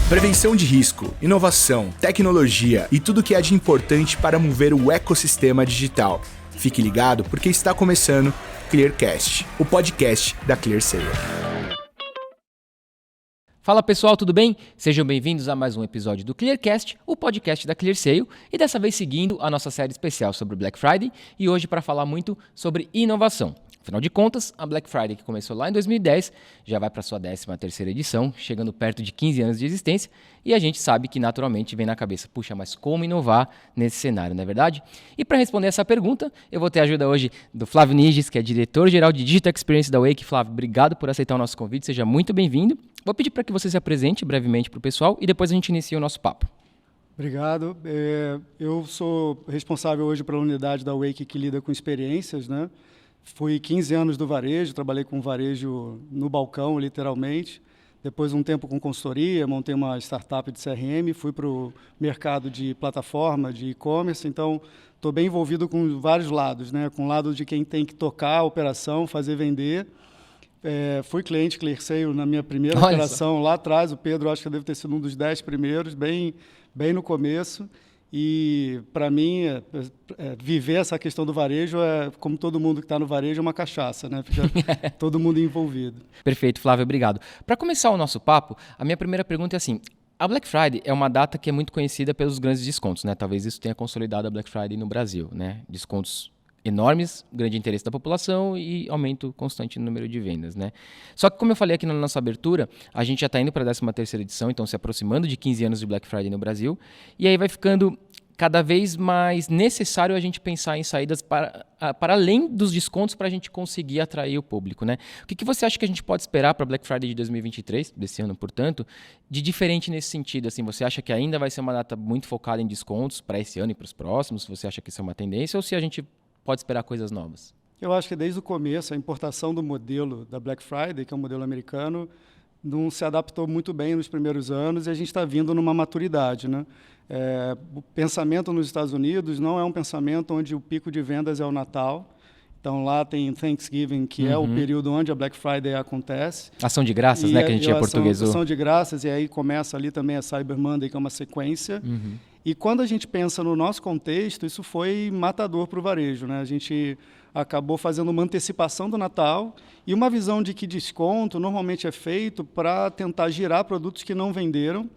Prevenção de risco, inovação, tecnologia e tudo o que há de importante para mover o ecossistema digital. Fique ligado porque está começando Clearcast, o podcast da ClearSale. Fala pessoal, tudo bem? Sejam bem-vindos a mais um episódio do Clearcast, o podcast da ClearSale, e dessa vez seguindo a nossa série especial sobre Black Friday e hoje para falar muito sobre inovação. Afinal de contas, a Black Friday, que começou lá em 2010, já vai para sua 13ª edição, chegando perto de 15 anos de existência, e a gente sabe que naturalmente vem na cabeça, puxa, mas como inovar nesse cenário, não é verdade? E para responder essa pergunta, eu vou ter a ajuda hoje do Flávio Niges, que é diretor-geral de Digital Experience da Wake. Flávio, obrigado por aceitar o nosso convite, seja muito bem-vindo. Vou pedir para que você se apresente brevemente para o pessoal e depois a gente inicia o nosso papo. Obrigado. Eu sou responsável hoje pela unidade da Wake que lida com experiências, né? Fui 15 anos do varejo, trabalhei com varejo no balcão, literalmente. Depois um tempo com consultoria, montei uma startup de CRM, fui para o mercado de plataforma, de e-commerce. Então, estou bem envolvido com vários lados, né? Com o lado de quem tem que tocar a operação, fazer vender. Fui cliente ClearSale na minha primeira operação lá atrás. O Pedro, acho que deve ter sido um dos 10 primeiros, bem no começo. E, para mim, viver essa questão do varejo como todo mundo que está no varejo, é uma cachaça, né? Fica todo mundo envolvido. Perfeito, Flávio, obrigado. Para começar o nosso papo, a minha primeira pergunta é assim: a Black Friday é uma data que é muito conhecida pelos grandes descontos, né? Talvez isso tenha consolidado a Black Friday no Brasil, né? Descontos enormes, grande interesse da população e aumento constante no número de vendas, né? Só que, como eu falei aqui na nossa abertura, a gente já está indo para a 13ª edição, então se aproximando de 15 anos de Black Friday no Brasil, e aí vai ficando cada vez mais necessário a gente pensar em saídas para além dos descontos para a gente conseguir atrair o público, né? O que você acha que a gente pode esperar para Black Friday de 2023, desse ano, portanto, de diferente nesse sentido? Assim, você acha que ainda vai ser uma data muito focada em descontos para esse ano e para os próximos? Você acha que isso é uma tendência ou se a gente pode esperar coisas novas? Eu acho que desde o começo a importação do modelo da Black Friday, que é um modelo americano, não se adaptou muito bem nos primeiros anos e a gente está vindo numa maturidade, né? O pensamento nos Estados Unidos não é um pensamento onde o pico de vendas é o Natal. Então, lá tem Thanksgiving, que é o período onde a Black Friday acontece. Ação de graças, né, que a gente tinha portuguesou. Ação de graças, e aí começa ali também a Cyber Monday, que é uma sequência. E quando a gente pensa no nosso contexto, isso foi matador para o varejo, né? A gente acabou fazendo uma antecipação do Natal e uma visão de que desconto normalmente é feito para tentar girar produtos que não venderam.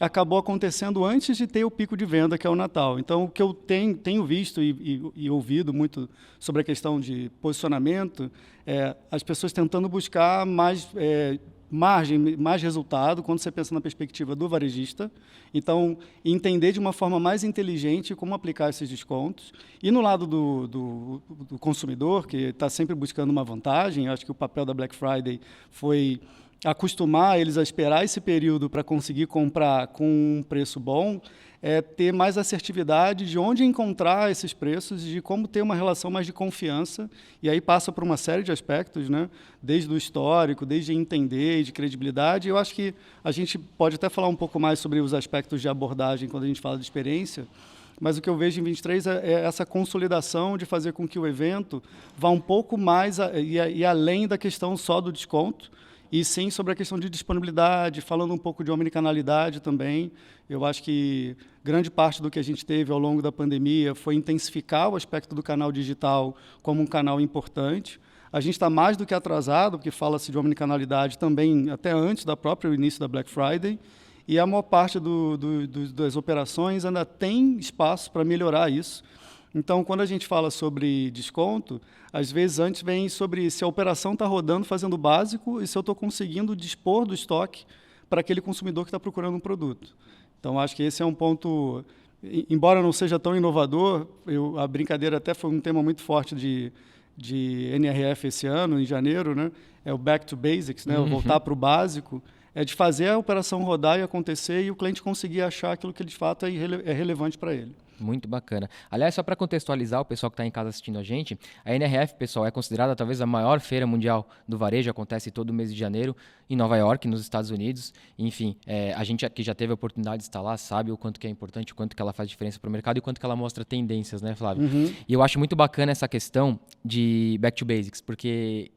Acabou acontecendo antes de ter o pico de venda, que é o Natal. Então, o que eu tenho visto e ouvido muito sobre a questão de posicionamento é as pessoas tentando buscar mais margem, mais resultado, quando você pensa na perspectiva do varejista. Então, entender de uma forma mais inteligente como aplicar esses descontos. E no lado do consumidor, que está sempre buscando uma vantagem, acho que o papel da Black Friday foi acostumar eles a esperar esse período para conseguir comprar com um preço bom, ter mais assertividade de onde encontrar esses preços e de como ter uma relação mais de confiança. E aí passa por uma série de aspectos, né? Desde o histórico, desde entender e de credibilidade. Eu acho que a gente pode até falar um pouco mais sobre os aspectos de abordagem quando a gente fala de experiência, mas o que eu vejo em 23 é essa consolidação de fazer com que o evento vá um pouco mais e além da questão só do desconto, e sim sobre a questão de disponibilidade, falando um pouco de omnicanalidade também. Eu acho que grande parte do que a gente teve ao longo da pandemia foi intensificar o aspecto do canal digital como um canal importante. A gente está mais do que atrasado, porque fala-se de omnicanalidade também até antes do próprio início da Black Friday, e a maior parte das operações ainda tem espaço para melhorar isso. Então, quando a gente fala sobre desconto, às vezes antes vem sobre se a operação está rodando fazendo o básico e se eu estou conseguindo dispor do estoque para aquele consumidor que está procurando um produto. Então, acho que esse é um ponto, embora não seja tão inovador, a brincadeira até foi um tema muito forte de NRF esse ano, em janeiro, né? É o Back to Basics, né? Voltar para o básico, é de fazer a operação rodar e acontecer e o cliente conseguir achar aquilo que de fato é relevante para ele. Muito bacana. Aliás, só para contextualizar o pessoal que está em casa assistindo a gente, a NRF, pessoal, é considerada talvez a maior feira mundial do varejo, acontece todo mês de janeiro em Nova York, nos Estados Unidos. Enfim, a gente aqui já teve a oportunidade de estar lá, sabe o quanto que é importante, o quanto que ela faz diferença para o mercado e o quanto que ela mostra tendências, né, Flávio? E eu acho muito bacana essa questão de back to basics, porque,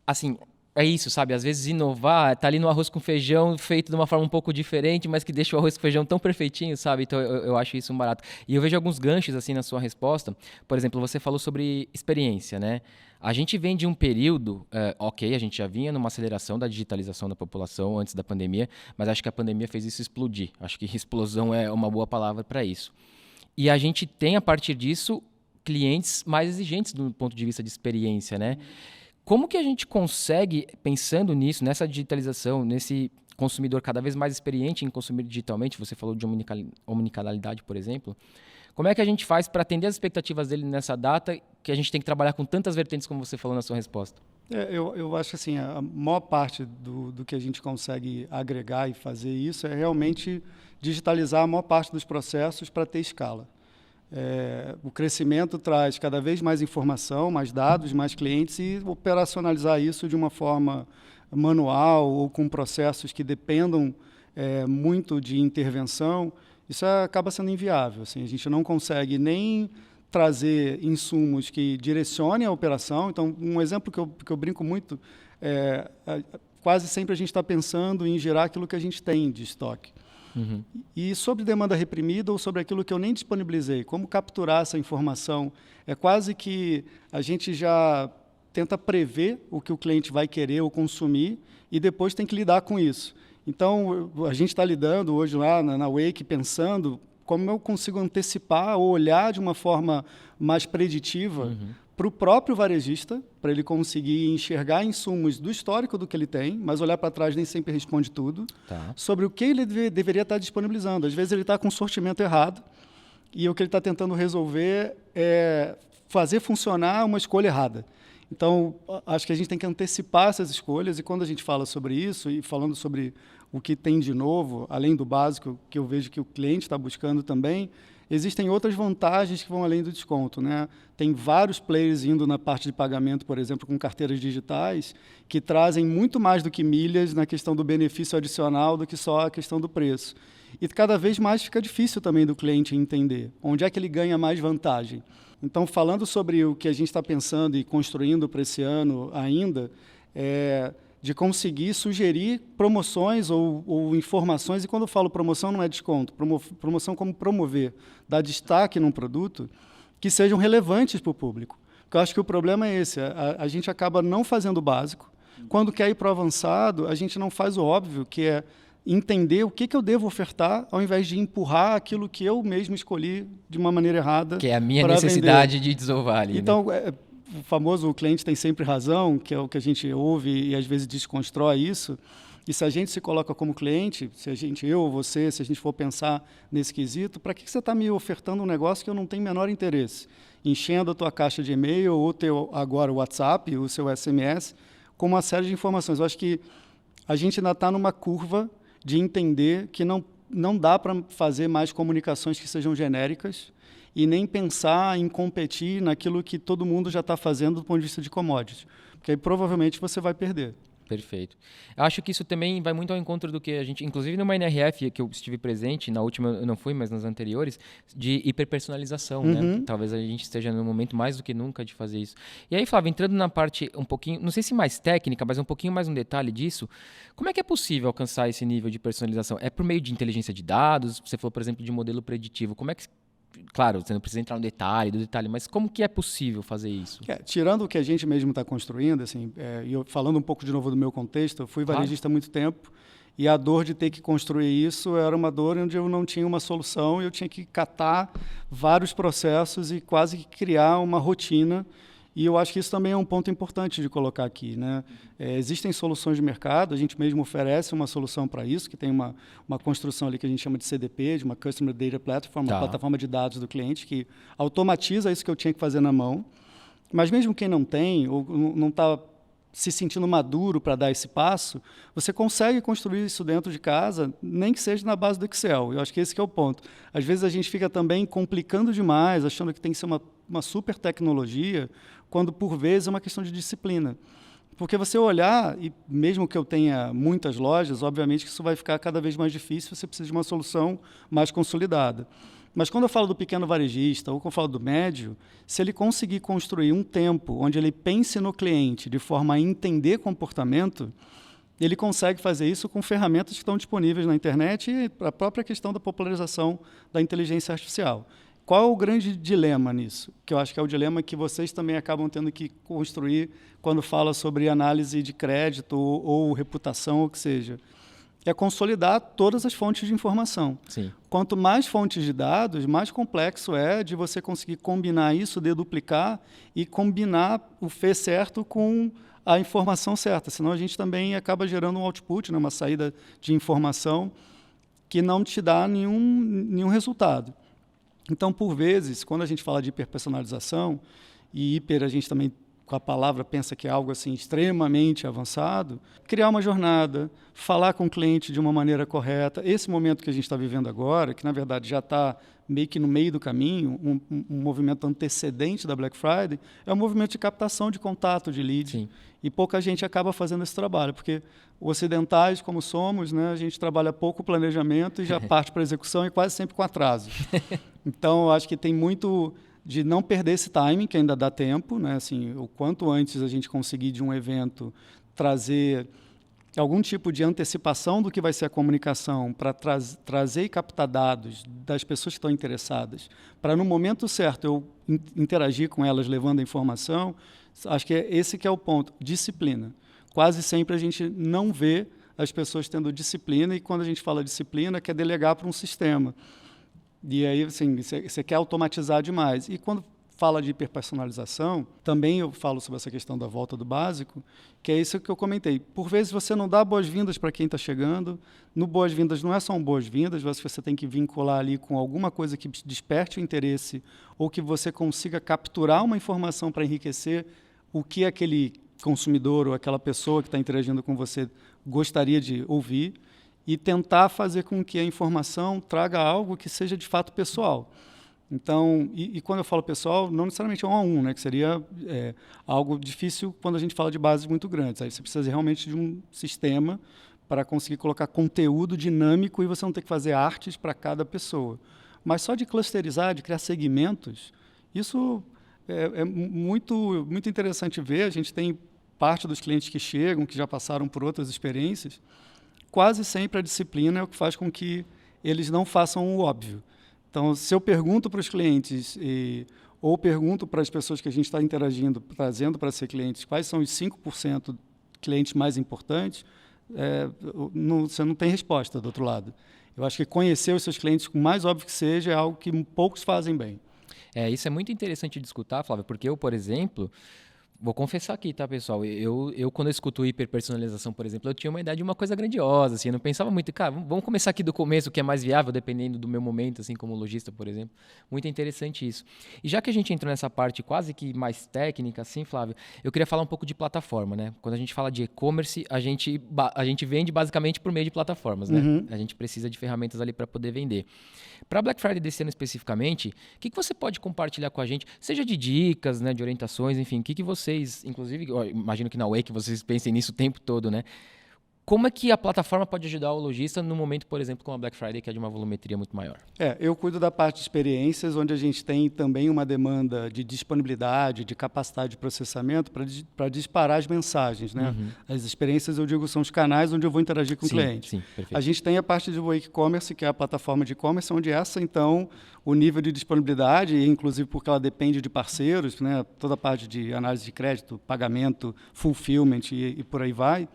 assim, É isso, sabe? Às vezes inovar, tá ali no arroz com feijão feito de uma forma um pouco diferente, mas que deixa o arroz com feijão tão perfeitinho, sabe? Então eu acho isso um barato. E eu vejo alguns ganchos assim na sua resposta. Por exemplo, você falou sobre experiência, né? A gente vem de um período, ok, a gente já vinha numa aceleração da digitalização da população antes da pandemia, mas acho que a pandemia fez isso explodir. Acho que explosão é uma boa palavra para isso. E a gente tem, a partir disso, clientes mais exigentes do ponto de vista de experiência, né? Como que a gente consegue, pensando nisso, nessa digitalização, nesse consumidor cada vez mais experiente em consumir digitalmente, você falou de omnicanalidade, por exemplo, como é que a gente faz para atender as expectativas dele nessa data que a gente tem que trabalhar com tantas vertentes como você falou na sua resposta? Eu acho que assim, a maior parte do que a gente consegue agregar e fazer isso é realmente digitalizar a maior parte dos processos para ter escala. O crescimento traz cada vez mais informação, mais dados, mais clientes e operacionalizar isso de uma forma manual ou com processos que dependam muito de intervenção, isso acaba sendo inviável. Assim, a gente não consegue nem trazer insumos que direcionem a operação. Então, um exemplo que eu brinco muito quase sempre a gente está pensando em gerar aquilo que a gente tem de estoque. Uhum. E sobre demanda reprimida ou sobre aquilo que eu nem disponibilizei, como capturar essa informação, é quase que a gente já tenta prever o que o cliente vai querer ou consumir e depois tem que lidar com isso. Então, a gente está lidando hoje lá na Wake pensando como eu consigo antecipar ou olhar de uma forma mais preditiva para o próprio varejista, para ele conseguir enxergar insumos do histórico do que ele tem, mas olhar para trás nem sempre responde tudo, sobre o que ele deveria estar disponibilizando. Às vezes ele está com o sortimento errado e o que ele está tentando resolver é fazer funcionar uma escolha errada. Então, acho que a gente tem que antecipar essas escolhas e quando a gente fala sobre isso e falando sobre o que tem de novo, além do básico, que eu vejo que o cliente está buscando também, existem outras vantagens que vão além do desconto, né? Tem vários players indo na parte de pagamento, por exemplo, com carteiras digitais, que trazem muito mais do que milhas na questão do benefício adicional do que só a questão do preço. E cada vez mais fica difícil também do cliente entender onde é que ele ganha mais vantagem. Então, falando sobre o que a gente está pensando e construindo para esse ano ainda, de conseguir sugerir promoções ou informações, e quando eu falo promoção não é desconto, promoção como promover, dar destaque num produto, que sejam relevantes para o público. Porque eu acho que o problema é esse, a gente acaba não fazendo o básico, quando quer ir para o avançado, a gente não faz o óbvio, que é entender o que eu devo ofertar, ao invés de empurrar aquilo que eu mesmo escolhi de uma maneira errada. Que é a minha necessidade de desovar ali. Então, o famoso o cliente tem sempre razão, que é o que a gente ouve e às vezes desconstrói isso. E se a gente se coloca como cliente, eu ou você, se a gente for pensar nesse quesito, para que você está me ofertando um negócio que eu não tenho menor interesse? Enchendo a tua caixa de e-mail ou agora o WhatsApp, o seu SMS, com uma série de informações. Eu acho que a gente ainda está numa curva de entender que não dá para fazer mais comunicações que sejam genéricas e nem pensar em competir naquilo que todo mundo já está fazendo do ponto de vista de commodities, porque aí provavelmente você vai perder. Perfeito. Eu acho que isso também vai muito ao encontro do que a gente, inclusive numa NRF que eu estive presente, na última eu não fui, mas nas anteriores, de hiperpersonalização, né? Talvez a gente esteja no momento mais do que nunca de fazer isso. E aí, Flávio, entrando na parte um pouquinho, não sei se mais técnica, mas um pouquinho mais um detalhe disso, como é que é possível alcançar esse nível de personalização? É por meio de inteligência de dados? Você falou, por exemplo, de modelo preditivo. Como é que... Claro, você não precisa entrar no detalhe, mas como que é possível fazer isso? Tirando o que a gente mesmo está construindo, assim, e eu falando um pouco de novo do meu contexto, eu fui varejista há muito tempo e a dor de ter que construir isso era uma dor onde eu não tinha uma solução e eu tinha que catar vários processos e quase que criar uma rotina. E eu acho que isso também é um ponto importante de colocar aqui, né? Existem soluções de mercado, a gente mesmo oferece uma solução para isso, que tem uma construção ali que a gente chama de CDP, de uma Customer Data Platform, uma plataforma de dados do cliente, que automatiza isso que eu tinha que fazer na mão. Mas mesmo quem não tem, ou não está se sentindo maduro para dar esse passo, você consegue construir isso dentro de casa, nem que seja na base do Excel. Eu acho que esse que é o ponto. Às vezes a gente fica também complicando demais, achando que tem que ser uma super tecnologia, quando por vezes é uma questão de disciplina. Porque você olhar, e mesmo que eu tenha muitas lojas, obviamente que isso vai ficar cada vez mais difícil, você precisa de uma solução mais consolidada. Mas quando eu falo do pequeno varejista ou quando eu falo do médio, se ele conseguir construir um tempo onde ele pense no cliente de forma a entender comportamento, ele consegue fazer isso com ferramentas que estão disponíveis na internet e a própria questão da popularização da inteligência artificial. Qual é o grande dilema nisso? Que eu acho que é o dilema que vocês também acabam tendo que construir quando fala sobre análise de crédito ou reputação, ou o que seja. É consolidar todas as fontes de informação. Sim. Quanto mais fontes de dados, mais complexo é de você conseguir combinar isso, deduplicar e combinar o fez certo com a informação certa. Senão a gente também acaba gerando um output, né, uma saída de informação que não te dá nenhum resultado. Então, por vezes, quando a gente fala de hiperpersonalização, e hiper a gente também com a palavra pensa que é algo assim extremamente avançado, criar uma jornada, falar com o cliente de uma maneira correta. Esse momento que a gente está vivendo agora, que na verdade já está meio que no meio do caminho, um movimento antecedente da Black Friday, é um movimento de captação de contato, de lead. Sim. E pouca gente acaba fazendo esse trabalho, porque ocidentais como somos, né, a gente trabalha pouco planejamento e já parte para a execução e quase sempre com atraso. Então, eu acho que tem muito de não perder esse timing, que ainda dá tempo, né? Assim, o quanto antes a gente conseguir de um evento trazer algum tipo de antecipação do que vai ser a comunicação para trazer e captar dados das pessoas que estão interessadas, para no momento certo eu interagir com elas levando a informação, acho que esse que é o ponto, disciplina. Quase sempre a gente não vê as pessoas tendo disciplina, e quando a gente fala disciplina, quer delegar para um sistema. E aí, assim, você quer automatizar demais. E quando fala de hiperpersonalização, também eu falo sobre essa questão da volta do básico, que é isso que eu comentei. Por vezes você não dá boas-vindas para quem está chegando. No boas-vindas não é só um boas-vindas, você tem que vincular ali com alguma coisa que desperte o interesse ou que você consiga capturar uma informação para enriquecer o que aquele consumidor ou aquela pessoa que está interagindo com você gostaria de ouvir, e tentar fazer com que a informação traga algo que seja de fato pessoal. Então, e quando eu falo pessoal, não necessariamente é 1 a 1, né, que seria algo difícil quando a gente fala de bases muito grandes. Aí você precisa realmente de um sistema para conseguir colocar conteúdo dinâmico e você não ter que fazer artes para cada pessoa. Mas só de clusterizar, de criar segmentos, isso é muito, muito interessante ver. A gente tem parte dos clientes que chegam, que já passaram por outras experiências. Quase sempre a disciplina é o que faz com que eles não façam o óbvio. Então, se eu pergunto para os clientes ou pergunto para as pessoas que a gente está interagindo, trazendo para ser clientes, quais são os 5% clientes mais importantes, você não tem resposta do outro lado. Eu acho que conhecer os seus clientes, por mais óbvio que seja, é algo que poucos fazem bem. Isso é muito interessante de escutar, Flávio, porque eu, por exemplo, vou confessar aqui, tá, pessoal? Eu quando eu escuto hiperpersonalização, por exemplo, eu tinha uma ideia de uma coisa grandiosa, assim, eu não pensava muito, cara, vamos começar aqui do começo, o que é mais viável, dependendo do meu momento, assim, como lojista, por exemplo. Muito interessante isso. E já que a gente entrou nessa parte quase que mais técnica, assim, Flávio, eu queria falar um pouco de plataforma, né? Quando a gente fala de e-commerce, a gente vende basicamente por meio de plataformas, né? Uhum. A gente precisa de ferramentas ali para poder vender. Para Black Friday desse ano especificamente, o que você pode compartilhar com a gente, seja de dicas, né, de orientações, enfim, o que vocês, inclusive, imagino que na Wake vocês pensem nisso o tempo todo, né? Como é que a plataforma pode ajudar o lojista no momento, por exemplo, com a Black Friday, que é de uma volumetria muito maior? Eu cuido da parte de experiências, onde a gente tem também uma demanda de disponibilidade, de capacidade de processamento para disparar as mensagens, né? Uhum. As experiências, eu digo, são os canais onde eu vou interagir com o cliente. Sim, perfeito. A gente tem a parte de Wake Commerce, que é a plataforma de e-commerce, onde então, o nível de disponibilidade, inclusive porque ela depende de parceiros, né? Toda a parte de análise de crédito, pagamento, fulfillment e por aí vai.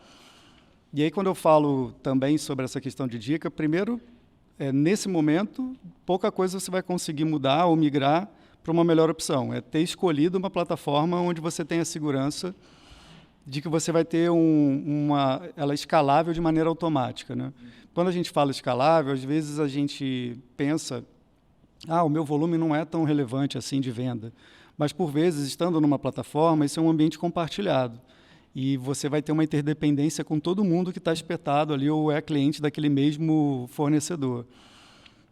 E aí, quando eu falo também sobre essa questão de dica, primeiro, nesse momento, pouca coisa você vai conseguir mudar ou migrar para uma melhor opção. É ter escolhido uma plataforma onde você tem a segurança de que você vai ter ela escalável de maneira automática, né? Quando a gente fala escalável, às vezes a gente pensa, o meu volume não é tão relevante assim de venda. Mas, por vezes, estando numa plataforma, isso é um ambiente compartilhado. E você vai ter uma interdependência com todo mundo que está espetado ali ou é cliente daquele mesmo fornecedor.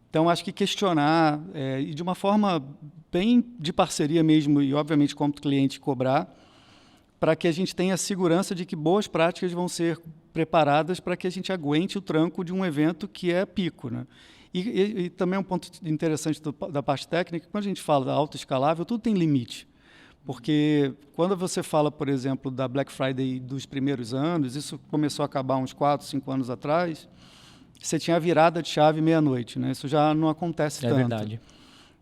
Então, acho que questionar, e de uma forma bem de parceria mesmo, e obviamente como cliente cobrar, para que a gente tenha a segurança de que boas práticas vão ser preparadas para que a gente aguente o tranco de um evento que é pico, né? E também um ponto interessante da parte técnica, quando a gente fala da autoescalável, tudo tem limite. Porque quando você fala, por exemplo, da Black Friday dos primeiros anos, isso começou a acabar uns 4, 5 anos atrás, você tinha a virada de chave meia-noite, né? Isso já não acontece tanto. É verdade.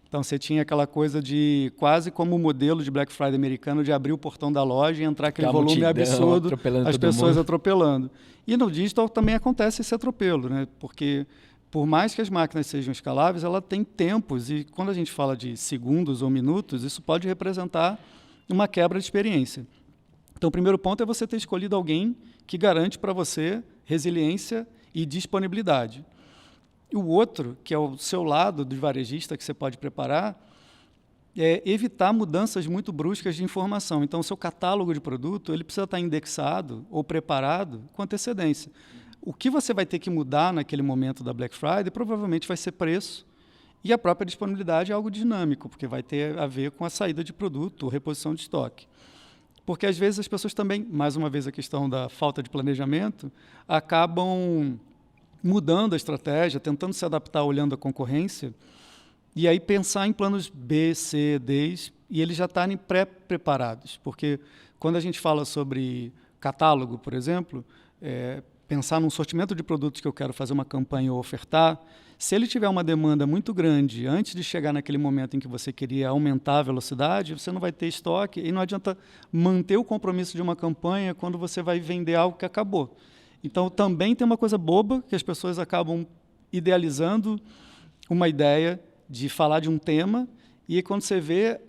Então, você tinha aquela coisa de, quase como o modelo de Black Friday americano, de abrir o portão da loja e entrar aquele volume absurdo, as pessoas atropelando. E no digital também acontece esse atropelo, né? Porque, por mais que as máquinas sejam escaláveis, ela tem tempos, e quando a gente fala de segundos ou minutos, isso pode representar uma quebra de experiência. Então, o primeiro ponto é você ter escolhido alguém que garante para você resiliência e disponibilidade. E o outro, que é o seu lado do varejista que você pode preparar, é evitar mudanças muito bruscas de informação. Então, o seu catálogo de produto ele precisa estar indexado ou preparado com antecedência. O que você vai ter que mudar naquele momento da Black Friday provavelmente vai ser preço, e a própria disponibilidade é algo dinâmico, porque vai ter a ver com a saída de produto ou reposição de estoque. Porque, às vezes, as pessoas também, mais uma vez a questão da falta de planejamento, acabam mudando a estratégia, tentando se adaptar olhando a concorrência, e aí pensar em planos B, C, D, e eles já estarem pré-preparados. Porque quando a gente fala sobre catálogo, por exemplo, pensar num sortimento de produtos que eu quero fazer uma campanha ou ofertar, se ele tiver uma demanda muito grande antes de chegar naquele momento em que você queria aumentar a velocidade, você não vai ter estoque e não adianta manter o compromisso de uma campanha quando você vai vender algo que acabou. Então, também tem uma coisa boba que as pessoas acabam idealizando uma ideia de falar de um tema e quando você vê,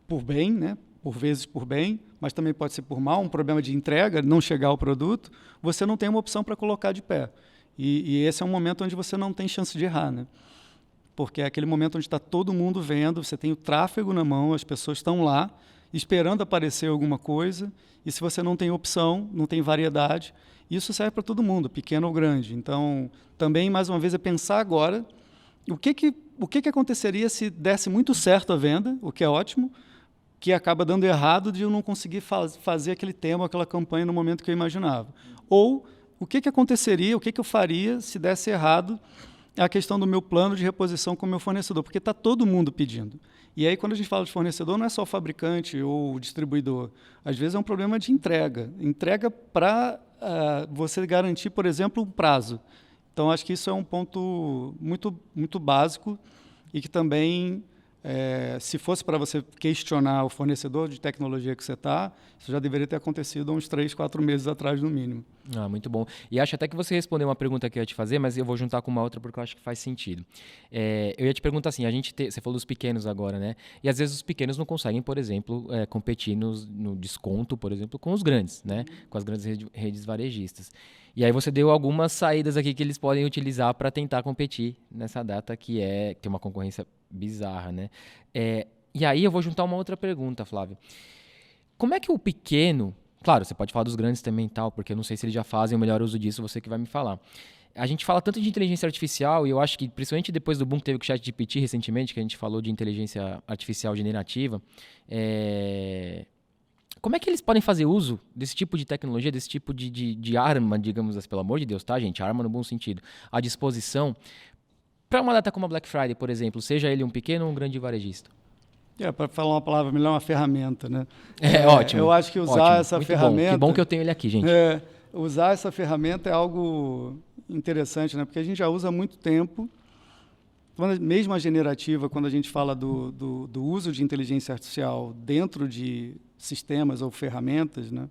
por bem, né, por vezes por bem, mas também pode ser por mal, um problema de entrega, não chegar ao produto, você não tem uma opção para colocar de pé. E esse é um momento onde você não tem chance de errar, né? Porque é aquele momento onde está todo mundo vendo, você tem o tráfego na mão, as pessoas estão lá, esperando aparecer alguma coisa, e se você não tem opção, não tem variedade, isso serve para todo mundo, pequeno ou grande. Então, também, mais uma vez, é pensar agora o que aconteceria se desse muito certo a venda, o que é ótimo, que acaba dando errado de eu não conseguir fazer aquele tema, aquela campanha no momento que eu imaginava. Ou o que aconteceria, o que eu faria se desse errado a questão do meu plano de reposição com o meu fornecedor, porque está todo mundo pedindo. E aí, quando a gente fala de fornecedor, não é só o fabricante ou o distribuidor. Às vezes é um problema de entrega. Entrega para você garantir, por exemplo, um prazo. Então, acho que isso é um ponto muito, muito básico e que também, se fosse para você questionar o fornecedor de tecnologia que você está, isso já deveria ter acontecido há uns 3, 4 meses atrás, no mínimo. Ah, muito bom. E acho até que você respondeu uma pergunta que eu ia te fazer, mas eu vou juntar com uma outra porque eu acho que faz sentido. Eu ia te perguntar assim, você falou dos pequenos agora, né? E às vezes os pequenos não conseguem, por exemplo, competir no desconto, por exemplo, com os grandes, né? Com as grandes redes varejistas. E aí você deu algumas saídas aqui que eles podem utilizar para tentar competir nessa data que tem uma concorrência bizarra, né? E aí eu vou juntar uma outra pergunta, Flávio. Como é que o pequeno... Claro, você pode falar dos grandes também e tal, porque eu não sei se eles já fazem o melhor uso disso, você que vai me falar. A gente fala tanto de inteligência artificial e eu acho que, principalmente depois do boom que teve com o ChatGPT recentemente, que a gente falou de inteligência artificial generativa, como é que eles podem fazer uso desse tipo de tecnologia, desse tipo de arma, digamos assim, pelo amor de Deus, tá, gente? Arma no bom sentido, à disposição, para uma data como a Black Friday, por exemplo, seja ele um pequeno ou um grande varejista? Para falar uma palavra melhor, uma ferramenta, né? Ótimo. Eu acho que usar essa ferramenta... Que bom que eu tenho ele aqui, gente. Usar essa ferramenta é algo interessante, né? Porque a gente já usa há muito tempo. Mesmo a generativa, quando a gente fala do uso de inteligência artificial dentro de sistemas ou ferramentas, né?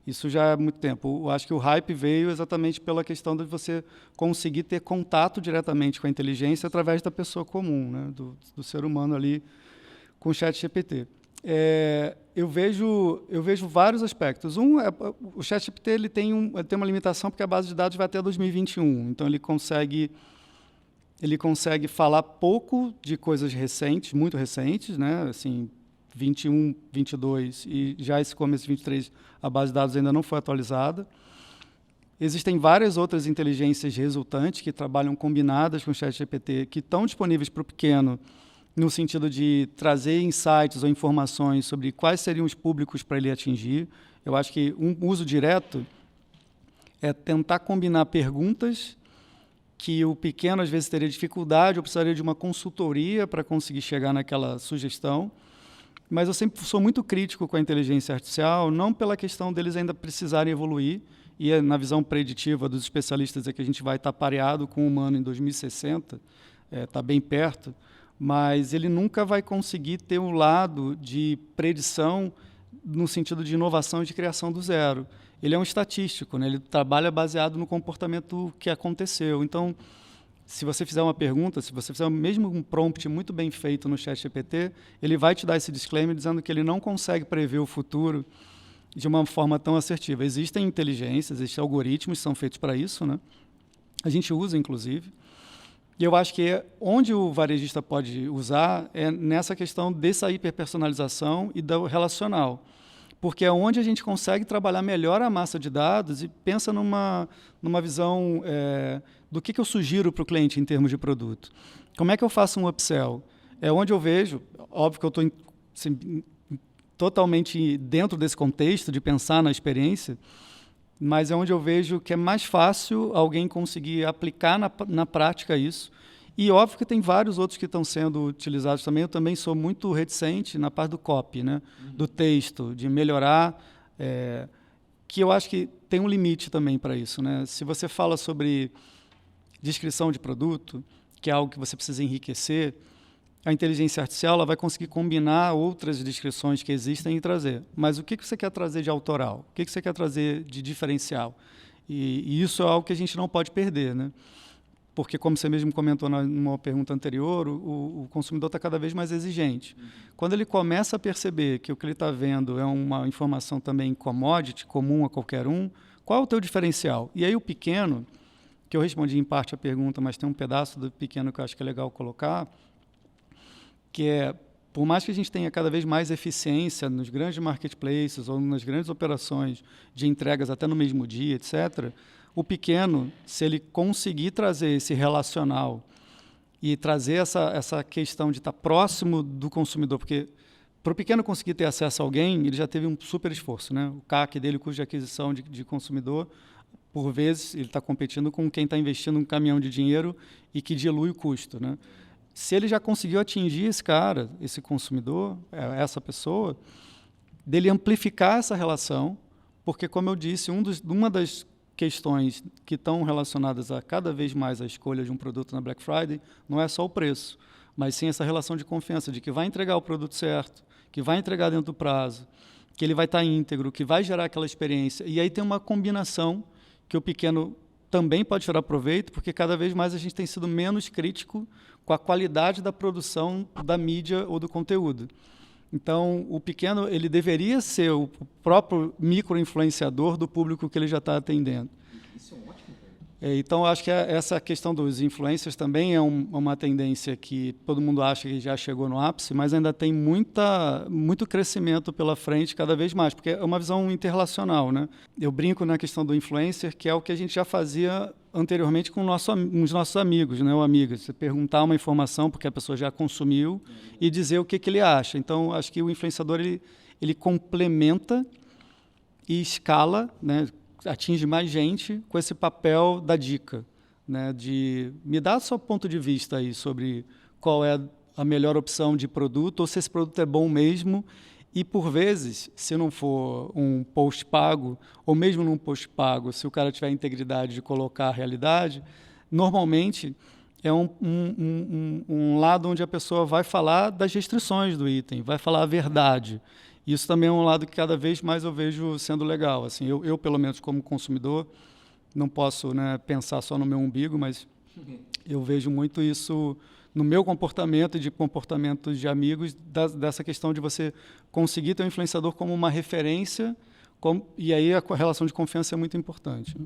Isso já é há muito tempo. Eu acho que o hype veio exatamente pela questão de você conseguir ter contato diretamente com a inteligência através da pessoa comum, né? Do ser humano ali, com o ChatGPT. Eu vejo vários aspectos. O ChatGPT ele tem uma limitação porque a base de dados vai até 2021. Então, ele consegue falar pouco de coisas recentes, muito recentes, né? Assim, 21, 22 e já esse começo de 23, a base de dados ainda não foi atualizada. Existem várias outras inteligências resultantes que trabalham combinadas com o ChatGPT, que estão disponíveis para o pequeno, no sentido de trazer insights ou informações sobre quais seriam os públicos para ele atingir. Eu acho que um uso direto é tentar combinar perguntas que o pequeno às vezes teria dificuldade ou precisaria de uma consultoria para conseguir chegar naquela sugestão. Mas eu sempre sou muito crítico com a inteligência artificial, não pela questão deles ainda precisarem evoluir, e na visão preditiva dos especialistas é que a gente vai estar pareado com o humano em 2060, está bem perto, mas ele nunca vai conseguir ter um lado de predição no sentido de inovação e de criação do zero. Ele é um estatístico, né? Ele trabalha baseado no comportamento que aconteceu. Então, se você fizer uma pergunta, se você fizer mesmo um prompt muito bem feito no ChatGPT, ele vai te dar esse disclaimer dizendo que ele não consegue prever o futuro de uma forma tão assertiva. Existem inteligências, existem algoritmos que são feitos para isso, né? A gente usa, inclusive. E eu acho que onde o varejista pode usar é nessa questão dessa hiperpersonalização e do relacional. Porque é onde a gente consegue trabalhar melhor a massa de dados e pensa numa visão do que eu sugiro para o cliente em termos de produto. Como é que eu faço um upsell? É onde eu vejo, óbvio que eu estou totalmente dentro desse contexto de pensar na experiência, mas é onde eu vejo que é mais fácil alguém conseguir aplicar na prática isso. E óbvio que tem vários outros que estão sendo utilizados também. Eu também sou muito reticente na parte do copy, né? Do texto, de melhorar, que eu acho que tem um limite também para isso, né? Se você fala sobre descrição de produto, que é algo que você precisa enriquecer, a inteligência artificial ela vai conseguir combinar outras descrições que existem e trazer. Mas o que você quer trazer de autoral? O que você quer trazer de diferencial? E isso é algo que a gente não pode perder, né? Porque, como você mesmo comentou numa pergunta anterior, o consumidor está cada vez mais exigente. Quando ele começa a perceber que o que ele está vendo é uma informação também commodity, comum a qualquer um, qual é o teu diferencial? E aí o pequeno, que eu respondi em parte a pergunta, mas tem um pedaço do pequeno que eu acho que é legal colocar, que é, por mais que a gente tenha cada vez mais eficiência nos grandes marketplaces ou nas grandes operações de entregas até no mesmo dia, etc., o pequeno, se ele conseguir trazer esse relacional e trazer essa questão de estar próximo do consumidor, porque para o pequeno conseguir ter acesso a alguém, ele já teve um super esforço, né? O CAC dele, o custo de aquisição de consumidor, por vezes ele está competindo com quem está investindo um caminhão de dinheiro e que dilui o custo, né? Se ele já conseguiu atingir esse cara, esse consumidor, essa pessoa, dele amplificar essa relação, porque, como eu disse, uma das questões que estão relacionadas a cada vez mais a escolha de um produto na Black Friday não é só o preço, mas sim essa relação de confiança, de que vai entregar o produto certo, que vai entregar dentro do prazo, que ele vai estar íntegro, que vai gerar aquela experiência. E aí tem uma combinação que o pequeno também pode tirar proveito, porque cada vez mais a gente tem sido menos crítico com a qualidade da produção da mídia ou do conteúdo. Então, o pequeno ele deveria ser o próprio micro-influenciador do público que ele já está atendendo. Isso é um ótimo. Então, acho que essa questão dos influencers também é uma tendência que todo mundo acha que já chegou no ápice, mas ainda tem muito crescimento pela frente cada vez mais, porque é uma visão interrelacional, né? Eu brinco na questão do influencer, que é o que a gente já fazia anteriormente com os nossos amigos, né, ou amigas. Você perguntar uma informação porque a pessoa já consumiu e dizer o que ele acha. Então, acho que o influenciador ele complementa e escala, né, atinge mais gente com esse papel da dica, né, de me dar seu ponto de vista aí sobre qual é a melhor opção de produto ou se esse produto é bom mesmo. E, por vezes, se não for um post pago, ou mesmo num post pago, se o cara tiver a integridade de colocar a realidade, normalmente é um lado onde a pessoa vai falar das restrições do item, vai falar a verdade. Isso também é um lado que cada vez mais eu vejo sendo legal. Assim, eu pelo menos, como consumidor, não posso, né, pensar só no meu umbigo, mas eu vejo muito isso no meu comportamento e de comportamentos de amigos, dessa questão de você conseguir ter um influenciador como uma referência, e aí a relação de confiança é muito importante.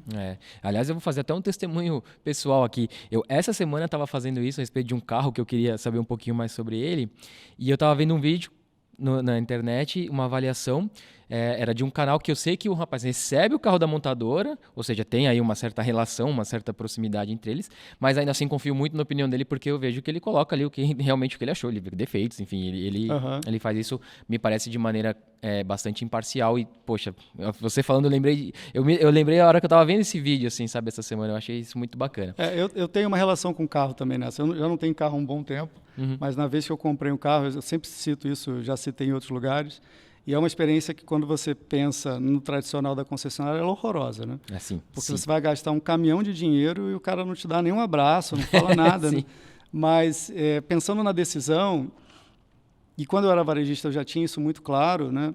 Aliás, eu vou fazer até um testemunho pessoal aqui. Eu, essa semana, estava fazendo isso a respeito de um carro que eu queria saber um pouquinho mais sobre ele, e eu estava vendo um vídeo na internet, uma avaliação, era de um canal que eu sei que o rapaz recebe o carro da montadora, ou seja, tem aí uma certa relação, uma certa proximidade entre eles, mas ainda assim confio muito na opinião dele, porque eu vejo que ele coloca ali realmente o que ele achou, ele vê defeitos, enfim, ele faz isso, me parece, de maneira bastante imparcial e, poxa, você falando, eu lembrei a hora que eu estava vendo esse vídeo, assim, sabe, essa semana, eu achei isso muito bacana. Eu tenho uma relação com carro também nessa, eu já não tenho carro há um bom tempo, mas na vez que eu comprei um carro, eu sempre cito isso, eu já citei em outros lugares, e é uma experiência que quando você pensa no tradicional da concessionária, ela é horrorosa, né? Assim, porque você vai gastar um caminhão de dinheiro e o cara não te dá nenhum abraço, não fala nada, né? Mas pensando na decisão, e quando eu era varejista eu já tinha isso muito claro, né?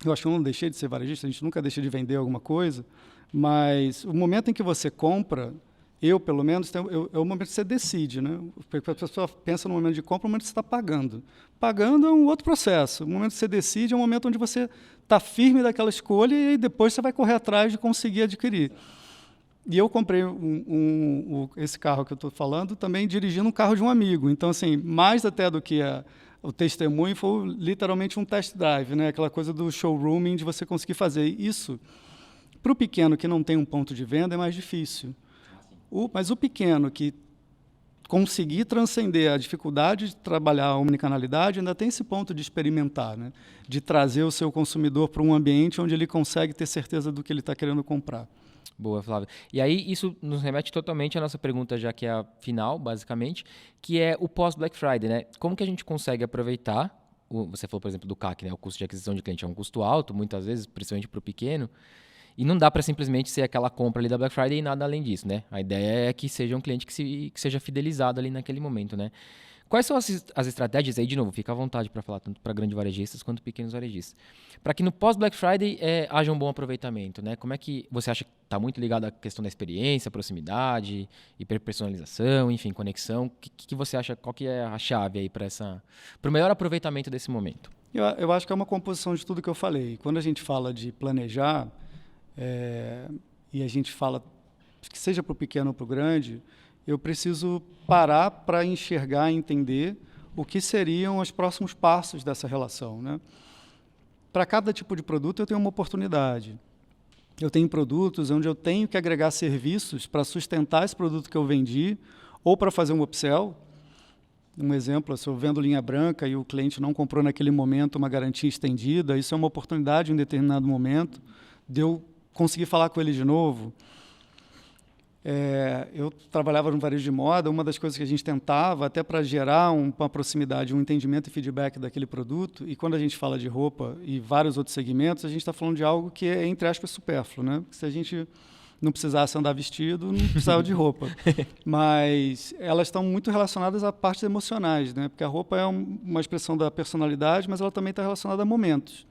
Eu acho que eu não deixei de ser varejista, a gente nunca deixa de vender alguma coisa, mas o momento em que você compra, eu pelo menos, é o momento que você decide, né? Porque a pessoa pensa no momento de compra, o momento que você está pagando. Pagando é um outro processo. O momento que você decide é o momento onde você está firme daquela escolha e depois você vai correr atrás de conseguir adquirir. E eu comprei esse carro que eu estou falando também dirigindo um carro de um amigo. Então, assim, mais até do que o testemunho, foi literalmente um test drive, né? Aquela coisa do showrooming, de você conseguir fazer isso. Para o pequeno que não tem um ponto de venda é mais difícil. Mas o pequeno que conseguir transcender a dificuldade de trabalhar a omnicanalidade ainda tem esse ponto de experimentar, né? De trazer o seu consumidor para um ambiente onde ele consegue ter certeza do que ele está querendo comprar. Boa, Flávio. E aí isso nos remete totalmente à nossa pergunta, já que é a final, basicamente, que é o pós-Black Friday, né? Como que a gente consegue aproveitar, você falou, por exemplo, do CAC, né? O custo de aquisição de cliente é um custo alto, muitas vezes, principalmente para o pequeno, e não dá para simplesmente ser aquela compra ali da Black Friday e nada além disso, né? A ideia é que seja um cliente que seja fidelizado ali naquele momento, né? Quais são as estratégias aí, de novo, fica à vontade para falar tanto para grandes varejistas quanto pequenos varejistas, para que no pós-Black Friday haja um bom aproveitamento, né? Como é que você acha que está muito ligado à questão da experiência, proximidade, hiperpersonalização, enfim, conexão? O que você acha, qual que é a chave aí para o melhor aproveitamento desse momento? Eu acho que é uma composição de tudo que eu falei. Quando a gente fala de planejar, e a gente fala que seja para o pequeno ou para o grande, eu preciso parar para enxergar, entender o que seriam os próximos passos dessa relação, né? Para cada tipo de produto eu tenho uma oportunidade. Eu tenho produtos onde eu tenho que agregar serviços para sustentar esse produto que eu vendi ou para fazer um upsell. Um exemplo, se eu vendo linha branca e o cliente não comprou naquele momento uma garantia estendida, isso é uma oportunidade em um determinado momento de eu conseguir falar com ele de novo. Eu trabalhava no varejo de moda, uma das coisas que a gente tentava, até para gerar uma proximidade, um entendimento e feedback daquele produto, e quando a gente fala de roupa e vários outros segmentos, a gente está falando de algo que é, entre aspas, supérfluo, né? Se a gente não precisasse andar vestido, não precisava de roupa. Mas elas estão muito relacionadas a partes emocionais, né? Porque a roupa é uma expressão da personalidade, mas ela também está relacionada a momentos.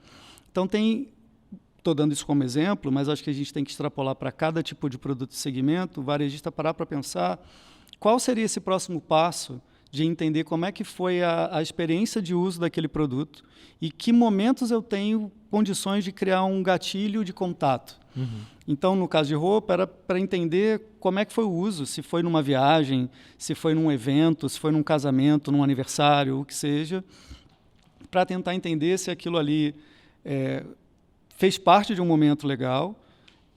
Então, estou dando isso como exemplo, mas acho que a gente tem que extrapolar para cada tipo de produto e segmento, o varejista parar para pensar qual seria esse próximo passo de entender como é que foi a experiência de uso daquele produto e que momentos eu tenho condições de criar um gatilho de contato. Então, no caso de roupa, era para entender como é que foi o uso, se foi numa viagem, se foi num evento, se foi num casamento, num aniversário, o que seja, para tentar entender se aquilo ali fez parte de um momento legal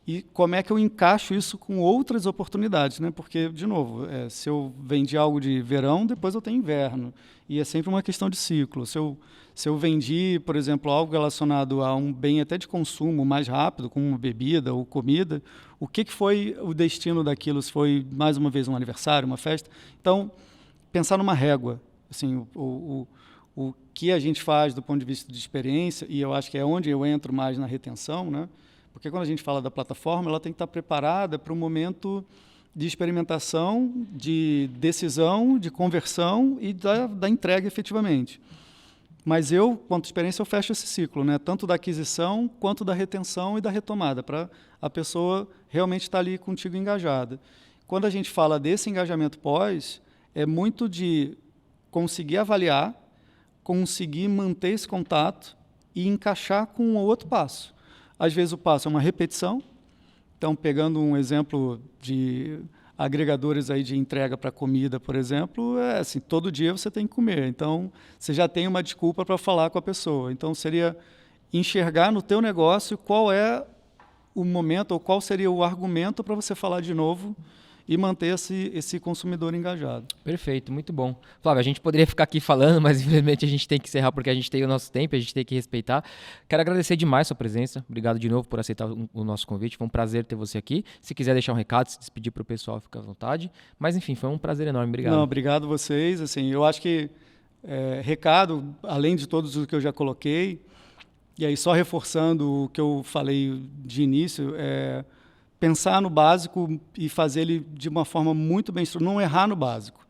e como é que eu encaixo isso com outras oportunidades, né? Porque, de novo, se eu vendi algo de verão, depois eu tenho inverno. E é sempre uma questão de ciclo. Se eu vendi, por exemplo, algo relacionado a um bem até de consumo mais rápido, como uma bebida ou comida, o que foi o destino daquilo? Se foi, mais uma vez, um aniversário, uma festa? Então, pensar numa régua. Assim, o que a gente faz do ponto de vista de experiência, e eu acho que é onde eu entro mais na retenção, né? Porque quando a gente fala da plataforma, ela tem que estar preparada para o momento de experimentação, de decisão, de conversão e da entrega efetivamente. Mas eu, quanto experiência, eu fecho esse ciclo, né? Tanto da aquisição quanto da retenção e da retomada, para a pessoa realmente estar ali contigo engajada. Quando a gente fala desse engajamento pós, é muito de conseguir avaliar, conseguir manter esse contato e encaixar com um outro passo. Às vezes o passo é uma repetição. Então, pegando um exemplo de agregadores aí de entrega para comida, por exemplo, assim, todo dia você tem que comer. Então, você já tem uma desculpa para falar com a pessoa. Então, seria enxergar no teu negócio qual é o momento ou qual seria o argumento para você falar de novo e manter esse consumidor engajado. Perfeito, muito bom. Flávio, a gente poderia ficar aqui falando, mas infelizmente a gente tem que encerrar porque a gente tem o nosso tempo, a gente tem que respeitar. Quero agradecer demais a sua presença. Obrigado de novo por aceitar o nosso convite. Foi um prazer ter você aqui. Se quiser deixar um recado, se despedir para o pessoal, fica à vontade. Mas enfim, foi um prazer enorme. Obrigado. Não, obrigado a vocês. Assim, eu acho que recado, além de todos os que eu já coloquei, e aí só reforçando o que eu falei de início, pensar no básico e fazer ele de uma forma muito bem estruturada, não errar no básico.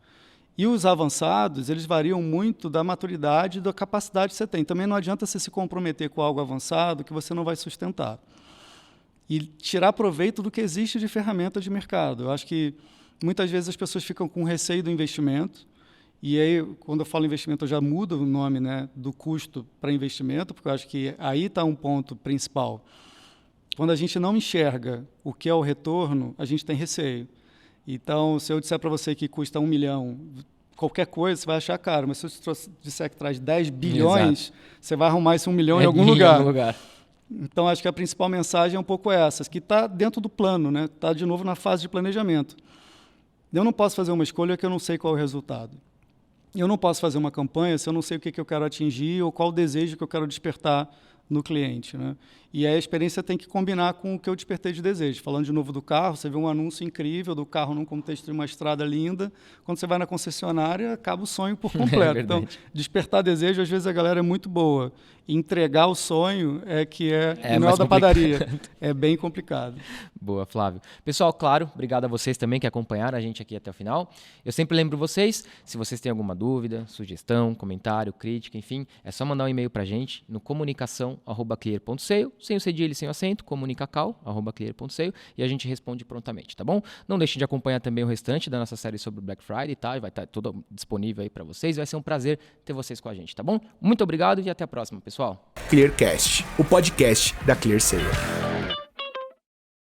E os avançados, eles variam muito da maturidade e da capacidade que você tem. Também não adianta você se comprometer com algo avançado que você não vai sustentar. E tirar proveito do que existe de ferramenta de mercado. Eu acho que muitas vezes as pessoas ficam com receio do investimento, e aí, quando eu falo investimento, eu já mudo o nome, né, do custo para investimento, porque eu acho que aí está um ponto principal. Quando a gente não enxerga o que é o retorno, a gente tem receio. Então, se eu disser para você que custa 1 milhão, qualquer coisa, você vai achar caro. Mas se eu disser que traz 10 bilhões, exato, você vai arrumar esse 1 milhão em algum lugar. lugar. Então, acho que a principal mensagem é um pouco essa, que está dentro do plano, né? Está, de novo, na fase de planejamento. Eu não posso fazer uma escolha que eu não sei qual é o resultado. Eu não posso fazer uma campanha se eu não sei o que eu quero atingir ou qual o desejo que eu quero despertar no cliente, né? E aí a experiência tem que combinar com o que eu despertei de desejo. Falando de novo do carro, você vê um anúncio incrível do carro num contexto de uma estrada linda. Quando você vai na concessionária, acaba o sonho por completo. Então, despertar desejo, às vezes a galera é muito boa. Entregar o sonho o mel da padaria. É bem complicado. Boa, Flávio. Pessoal, claro, obrigado a vocês também que acompanharam a gente aqui até o final. Eu sempre lembro vocês, se vocês têm alguma dúvida, sugestão, comentário, crítica, enfim, é só mandar um e-mail pra gente no comunicação@clear.sale, sem o cedilha e sem o acento, comunicacal@clear.sale, e a gente responde prontamente, tá bom? Não deixem de acompanhar também o restante da nossa série sobre Black Friday, tá? Vai estar tudo disponível aí para vocês, vai ser um prazer ter vocês com a gente, tá bom? Muito obrigado e até a próxima, pessoal. Clearcast, o podcast da ClearSale.